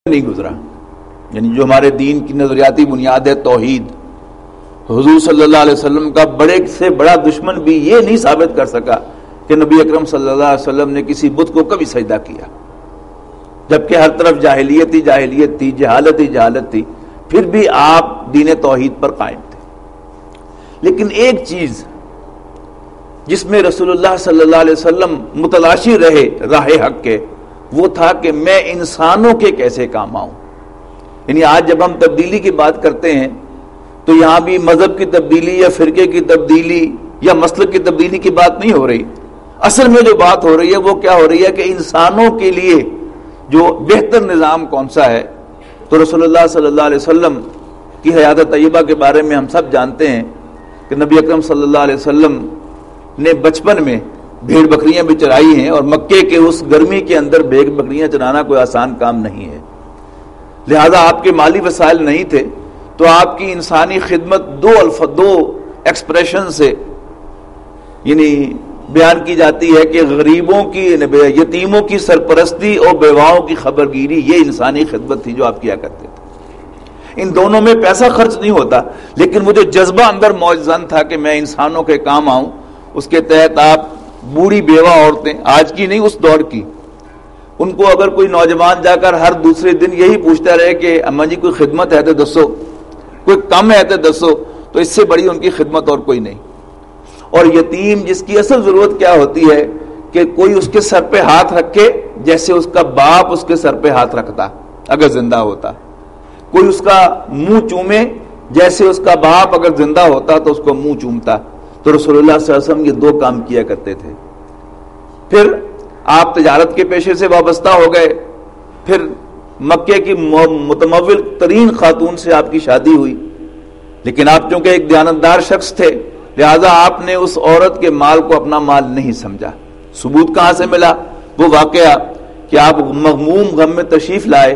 نہیں گزرا، یعنی جو ہمارے دین کی نظریاتی بنیاد ہے توحید، حضور صلی اللہ علیہ وسلم کا بڑے سے بڑا دشمن بھی یہ نہیں ثابت کر سکا کہ نبی اکرم صلی اللہ علیہ وسلم نے کسی بت کو کبھی سجدہ کیا، جبکہ ہر طرف جاہلیت ہی جاہلیت تھی، جہالت ہی جہالت تھی، پھر بھی آپ دین توحید پر قائم تھے۔ لیکن ایک چیز جس میں رسول اللہ صلی اللہ علیہ وسلم متلاشی رہے راہ حق کے، وہ تھا کہ میں انسانوں کے کیسے کام آؤں۔ یعنی آج جب ہم تبدیلی کی بات کرتے ہیں تو یہاں بھی مذہب کی تبدیلی یا فرقے کی تبدیلی یا مسلک کی تبدیلی کی بات نہیں ہو رہی، اصل میں جو بات ہو رہی ہے وہ کیا ہو رہی ہے کہ انسانوں کے لیے جو بہتر نظام کون سا ہے۔ تو رسول اللہ صلی اللہ علیہ وسلم کی حیات طیبہ کے بارے میں ہم سب جانتے ہیں کہ نبی اکرم صلی اللہ علیہ وسلم نے بچپن میں بھیڑ بکریاں بھی چرائی ہیں، اور مکے کے اس گرمی کے اندر بھیڑ بکریاں چرانا کوئی آسان کام نہیں ہے، لہذا آپ کے مالی وسائل نہیں تھے، تو آپ کی انسانی خدمت دو ایکسپریشن سے یعنی بیان کی جاتی ہے کہ غریبوں کی، یتیموں کی سرپرستی اور بیواؤں کی خبرگیری، یہ انسانی خدمت تھی جو آپ کیا کرتے تھے۔ ان دونوں میں پیسہ خرچ نہیں ہوتا، لیکن وہ جو جذبہ اندر موجزن تھا کہ میں انسانوں کے کام آؤں، اس کے تحت آپ بوڑھی بیوہ عورتیں، آج کی نہیں اس دور کی، ان کو اگر کوئی نوجوان جا کر ہر دوسرے دن یہی پوچھتا رہے کہ اماں جی کوئی خدمت ہے تو دسو، کوئی کم ہے تو دسو، تو اس سے بڑی ان کی خدمت اور کوئی نہیں۔ اور یتیم جس کی اصل ضرورت کیا ہوتی ہے کہ کوئی اس کے سر پہ ہاتھ رکھے جیسے اس کا باپ اس کے سر پہ ہاتھ رکھتا اگر زندہ ہوتا، کوئی اس کا منہ چومے جیسے اس کا باپ اگر زندہ ہوتا تو اس کو منہ چومتا۔ تو رسول اللہ صلی اللہ علیہ وسلم یہ دو کام کیا کرتے تھے۔ پھر آپ تجارت کے پیشے سے وابستہ ہو گئے، پھر مکے کی متمول ترین خاتون سے آپ کی شادی ہوئی، لیکن آپ چونکہ ایک دیانتدار شخص تھے، لہذا آپ نے اس عورت کے مال کو اپنا مال نہیں سمجھا۔ ثبوت کہاں سے ملا؟ وہ واقعہ کہ آپ مغموم غم میں تشریف لائے